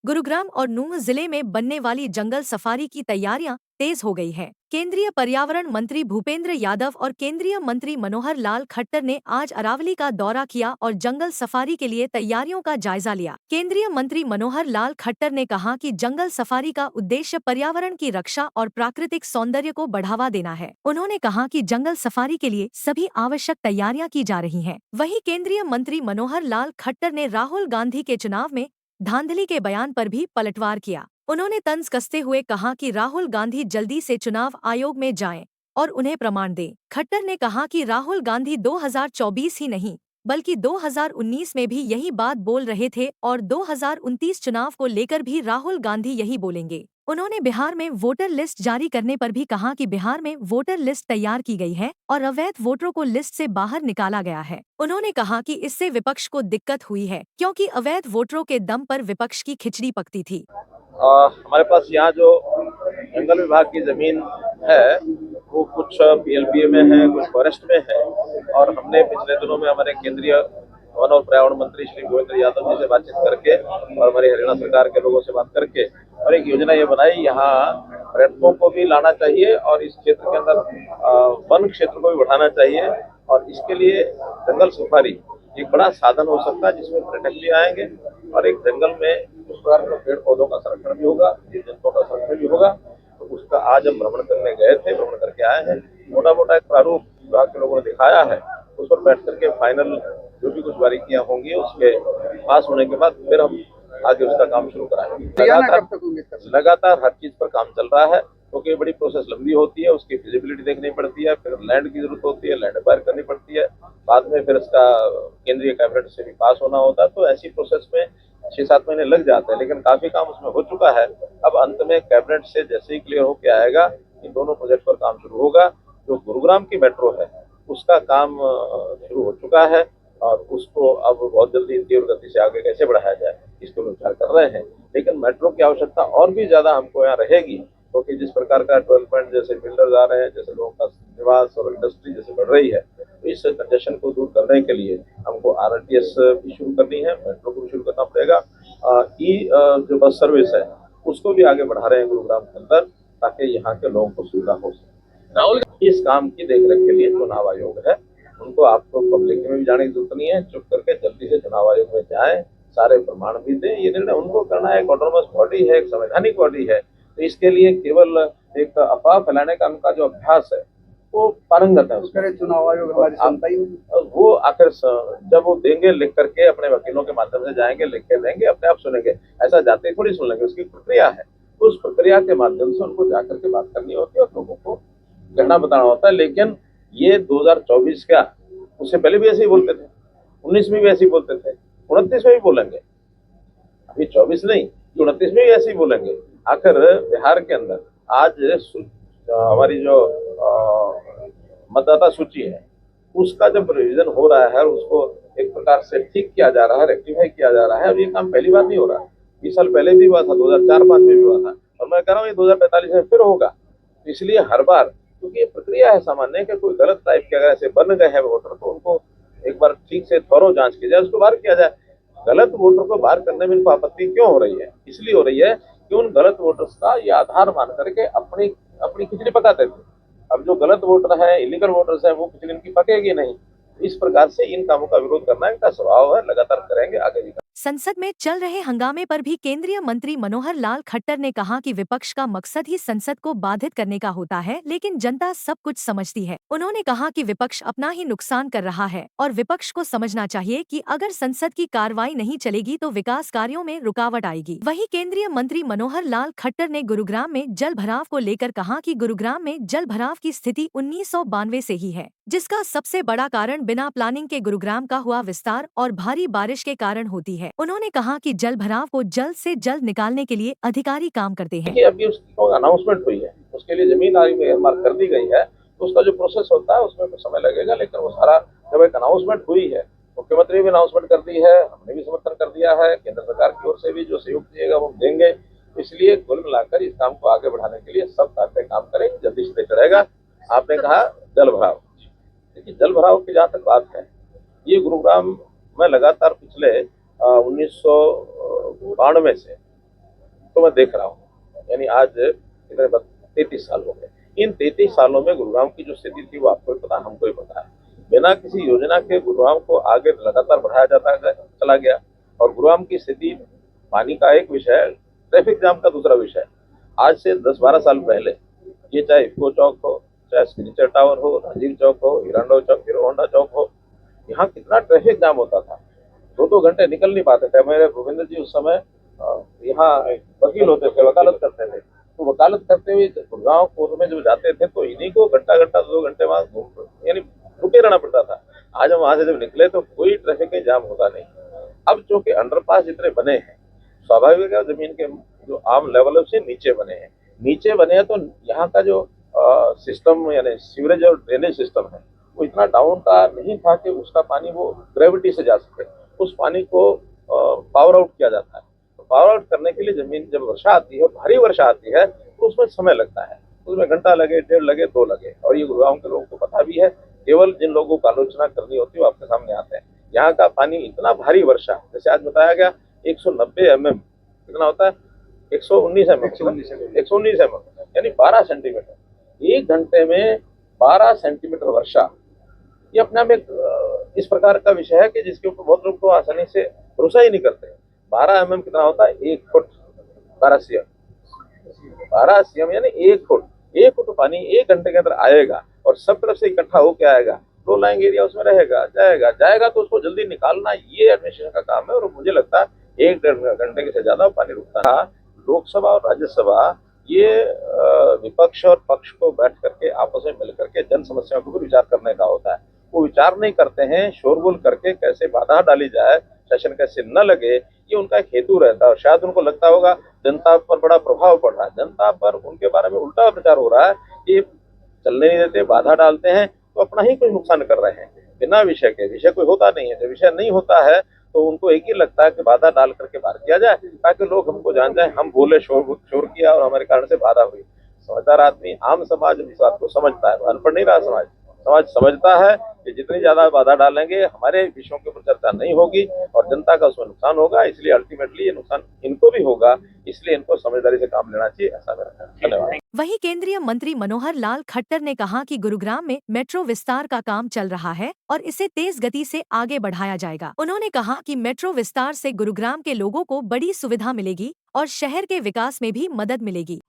गुरुग्राम और नूंह जिले में बनने वाली जंगल सफारी की तैयारियां तेज हो गई हैं। केंद्रीय पर्यावरण मंत्री भूपेंद्र यादव और केंद्रीय मंत्री मनोहर लाल खट्टर ने आज अरावली का दौरा किया और जंगल सफारी के लिए तैयारियों का जायजा लिया। केंद्रीय मंत्री मनोहर लाल खट्टर ने कहा कि जंगल सफारी का उद्देश्य पर्यावरण की रक्षा और प्राकृतिक सौंदर्य को बढ़ावा देना है। उन्होंने कहा कि जंगल सफारी के लिए सभी आवश्यक तैयारियां की जा रही हैं। वहीं केंद्रीय मंत्री मनोहर लाल खट्टर ने राहुल गांधी के चुनाव में धांधली के बयान पर भी पलटवार किया। उन्होंने तंज कसते हुए कहा कि राहुल गांधी जल्दी से चुनाव आयोग में जाएं और उन्हें प्रमाण दें। खट्टर ने कहा कि राहुल गांधी 2024 ही नहीं बल्कि 2019 में भी यही बात बोल रहे थे और 2029 चुनाव को लेकर भी राहुल गांधी यही बोलेंगे। उन्होंने बिहार में वोटर लिस्ट जारी करने पर भी कहा कि बिहार में वोटर लिस्ट तैयार की गई है और अवैध वोटरों को लिस्ट से बाहर निकाला गया है। उन्होंने कहा कि इससे विपक्ष को दिक्कत हुई है क्योंकि अवैध वोटरों के दम पर विपक्ष की खिचड़ी पकती थी। हमारे पास यहाँ जो जंगल विभाग की जमीन है वो कुछ पीएलपीए में है, कुछ फॉरेस्ट में है और हमने पिछले दिनों में हमारे केंद्रीय वन और पर्यावरण मंत्री श्री भूपेंद्र यादव जी से बातचीत करके और हमारी हरियाणा सरकार के लोगों से बात करके और एक योजना ये बनाई, यहाँ पर्यटकों को भी लाना चाहिए और इस क्षेत्र के अंदर वन क्षेत्र को भी बढ़ाना चाहिए और इसके लिए जंगल सफारी एक बड़ा साधन हो सकता है जिसमें पर्यटक भी आएंगे और एक जंगल में उस प्रकार का पेड़ पौधों का संरक्षण भी होगा, जीव जंतुओं का संरक्षण भी होगा। तो उसका आज हम भ्रमण करने गए थे, भ्रमण करके आए हैं। मोटा मोटा एक प्रारूप विभाग के लोगों ने दिखाया है, उस पर बैठ करके फाइनल जो भी कुछ बारीकियां होंगी उसके पास होने के बाद फिर हम आगे उसका काम शुरू कराएंगे। लगातार हर चीज पर काम चल रहा है क्योंकि बड़ी प्रोसेस लंबी होती है, उसकी फिजिबिलिटी देखनी पड़ती है, फिर लैंड की जरूरत होती है, लैंड एक्वायर करनी पड़ती है, बाद में फिर इसका केंद्रीय कैबिनेट से भी पास होना होता है। तो ऐसी प्रोसेस में 6-7 महीने लग जाते हैं, लेकिन काफी काम उसमें हो चुका है। अब अंत में कैबिनेट से जैसे ही क्लियर होकर आएगा इन दोनों प्रोजेक्ट पर काम शुरू होगा। जो गुरुग्राम की मेट्रो है उसका काम शुरू हो चुका है और उसको अब बहुत जल्दी तीव्र गति से आगे कैसे बढ़ाया जाए इसको विचार कर रहे हैं। लेकिन मेट्रो की आवश्यकता और भी ज्यादा हमको यहाँ रहेगी क्योंकि जिस प्रकार का डेवलपमेंट जैसे बिल्डर्स आ रहे हैं, जैसे लोगों का निवास और इंडस्ट्री जैसे बढ़ रही है, तो इस कंजेशन को दूर करने के लिए हमको आरटीएस भी शुरू करनी है, मेट्रो को भी शुरू करना पड़ेगा। जो बस सर्विस है उसको भी आगे बढ़ा रहे हैं गुरुग्राम के अंदर ताकि यहाँ के लोगों को सुविधा हो सके। राहुल इस काम की देखरेख के लिए चुनाव आयोग है, उनको आपको पब्लिक में भी जाने की जरूरत नहीं है, चुप करके जल्दी से चुनाव आयोग में जाए, सारे प्रमाण भी दें। ये निर्णय उनको करना है, एक ऑटोनोमस बॉडी है, एक संवैधानिक बॉडी है, तो इसके लिए केवल एक अफवाह फैलाने का उनका जो अभ्यास है वो पारंगत है। उसके चुनाव आयोग हमारी क्षमता ही वो आखिर जब वो देंगे लिख करके अपने वकीलों के माध्यम से जाएंगे, लिख के देंगे, अपने आप सुनेंगे, ऐसा जाते थोड़ी सुन लेंगे, उसकी प्रक्रिया है। तो उस प्रक्रिया के माध्यम से उनको जाकर के बात करनी होती है और लोगों को कहना बताना होता है। लेकिन ये 2024 क्या, उससे पहले भी ऐसे ही बोलते थे, 19 में भी ऐसे ही बोलते थे, 29 में भी बोलेंगे, अभी 24 नहीं 29 में भी ऐसे ही बोलेंगे। आखिर बिहार के अंदर आज हमारी जो मतदाता सूची है उसका जब रिवीजन हो रहा है और उसको एक प्रकार से ठीक किया जा रहा है, रेक्टिफाई किया जा रहा है, और ये काम पहली बार नहीं हो रहा है, 20 साल पहले भी हुआ था, 2004-5 में भी हुआ था और मैं कह रहा हूँ ये 2045 में फिर होगा। इसलिए हर बार क्योंकि ये प्रक्रिया है सामान्य कि कोई गलत टाइप के अगर ऐसे बन गए हैं वोटर तो उनको एक बार ठीक से थोरो जांच की जाए, उसको बाहर किया जाए। गलत वोटर को बाहर करने में इनको आपत्ति क्यों हो रही है? इसलिए हो रही है कि उन गलत वोटर्स का ये आधार मान करके अपनी अपनी खिचड़ी पकाते थे। अब जो गलत वोटर है, इलीगल वोटर्स है, वो खिचड़ी इनकी पकेगी नहीं। इस प्रकार से इन कामों का विरोध करना इनका स्वभाव है, लगातार करेंगे, आगे भी। संसद में चल रहे हंगामे पर भी केंद्रीय मंत्री मनोहर लाल खट्टर ने कहा कि विपक्ष का मकसद ही संसद को बाधित करने का होता है, लेकिन जनता सब कुछ समझती है। उन्होंने कहा कि विपक्ष अपना ही नुकसान कर रहा है और विपक्ष को समझना चाहिए कि अगर संसद की कार्रवाई नहीं चलेगी तो विकास कार्यों में रुकावट आएगी। वहीं केंद्रीय मंत्री मनोहर लाल खट्टर ने गुरुग्राम में जल भराव को लेकर कहा कि गुरुग्राम में जल भराव की स्थिति 1992 से ही है, जिसका सबसे बड़ा कारण बिना प्लानिंग के गुरुग्राम का हुआ विस्तार और भारी बारिश के कारण होती है। उन्होंने कहा कि जल भराव को जल्द से जल्द निकालने के लिए अधिकारी काम करते हैं। अभी उसकी अनाउंसमेंट हुई है, उसके लिए जमीन मार्क कर दी गई है, तो उसका जो प्रोसेस होता है उसमें कुछ समय लगेगा, लेकिन वो सारा जब एक अनाउंसमेंट हुई है, मुख्यमंत्री भी अनाउंसमेंट कर दी है, हमने भी समर्थन कर दिया है, केंद्र सरकार की ओर से भी जो सहयोग दिएगा वो देंगे। इसलिए कुल मिलाकर इस काम को आगे बढ़ाने के लिए सब ताकतें काम करेंगे, जल्दी से चढ़ेगा। आपने कहा जल भराव, देखिए जल भराव की जहाँ तक बात है, ये गुरुग्राम में लगातार पिछले 1992 से तो मैं देख रहा हूँ। यानी आज कितने 33 साल हो गए। इन 33 सालों में गुरुग्राम की जो स्थिति थी वो आपको भी पता, हमको भी पता है। बिना किसी योजना के गुरुग्राम को आगे लगातार बढ़ाया जाता चला गया और गुरुग्राम की स्थिति पानी का एक विषय है, ट्रैफिक जाम का दूसरा विषय है। आज से 10-12 साल पहले ये चाहे इफ्को चौक हो, चाहे सिग्नेचर टावर हो, राजीव चौक हो, हीरो होंडा चौक हो, यहाँ कितना ट्रैफिक जाम होता था। 2-2 घंटे निकल नहीं पाते थे। मेरे भूपेंद्र जी उस समय यहाँ वकील होते थे, वकालत करते थे। तो वकालत करते हुए गुड़गांव कोर्ट में जब जाते थे तो इन्हीं को घंटा घंटा 2 घंटे वहां यानी रुके रहना पड़ता था। आज हम वहां से जब निकले तो कोई ट्रैफिक का जाम होता नहीं। अब चूंकि अंडरपास जितने बने हैं, स्वाभाविक है जमीन के जो आम लेवल से नीचे बने हैं, तो यहाँ का जो सिस्टम यानी सीवरेज और ड्रेनेज सिस्टम है वो इतना डाउन का नहीं था कि उसका पानी वो ग्रेविटी से जा सके। उस पानी को पावर आउट किया जाता है। तो पावर आउट करने के लिए जमीन जब वर्षा आती है, भारी वर्षा आती है, तो उसमें समय लगता है। उसमें घंटा लगे, 1.5 लगे, 2 लगे। और ये गुड़गांव के लोगों को पता भी है। केवल जिन लोगों को आलोचना करनी होती है वो आपके सामने आते हैं। यहाँ का पानी इतना भारी वर्षा, जैसे आज बताया गया 190 mm कितना होता है, 119 mm यानी 12 सेंटीमीटर। 1 घंटे में 12 सेंटीमीटर वर्षा, ये अपने आप एक इस प्रकार का विषय है कि जिसके ऊपर बहुत लोग तो आसानी से भरोसा ही नहीं करते। 12 mm कितना होता है, 1 फुट 12 cm। 12 cm यानी 1 फुट। 1 फुट पानी 1 घंटे के अंदर आएगा और सब तरफ से इकट्ठा होके आएगा। लो लाइंग एरिया उसमें रहेगा, जाएगा तो उसको जल्दी निकालना ये एडमिनिस्ट्रेशन का काम है। और मुझे लगता है 1-1.5 घंटे से ज्यादा पानी रुकता था। लोकसभा और राज्यसभा ये विपक्ष और पक्ष को बैठ करके आपस में मिल करके जन समस्याओं को भी विचार करने का होता है। वो विचार नहीं करते हैं, शोरगुल करके कैसे बाधा डाली जाए, सेशन कैसे न लगे, ये उनका एक हेतु रहता है। और शायद उनको लगता होगा जनता पर बड़ा प्रभाव पड़ रहा है, जनता पर उनके बारे में उल्टा प्रचार हो रहा है कि चलने नहीं देते, बाधा डालते हैं, तो अपना ही कोई नुकसान कर रहे हैं बिना विषय के। विषय कोई होता नहीं है, जब विषय नहीं होता है तो उनको एक ही लगता है कि बाधा डाल करके बाहर किया जाए ताकि लोग हमको जान जाए, हम बोले, शोर किया और हमारे कारण से बाधा हुई। समझदार आदमी, आम समाज इस बात को समझता है। अनपढ़ नहीं रहा समाज समझता है कि जितनी ज्यादा बाधा डालेंगे हमारे विषयों के ऊपर चर्चा नहीं होगी और जनता का उसमें नुकसान होगा। इसलिए अल्टीमेटली ये नुकसान इनको भी होगा, इसलिए इनको समझदारी से काम लेना चाहिए, ऐसा मेरा कहना है। धन्यवाद। वहीं केंद्रीय मंत्री मनोहर लाल खट्टर ने कहा कि गुरुग्राम में मेट्रो विस्तार का काम चल रहा है और इसे तेज गति से आगे बढ़ाया जाएगा। उन्होंने कहा कि मेट्रो विस्तार से गुरुग्राम के लोगों को बड़ी सुविधा मिलेगी और शहर के विकास में भी मदद मिलेगी।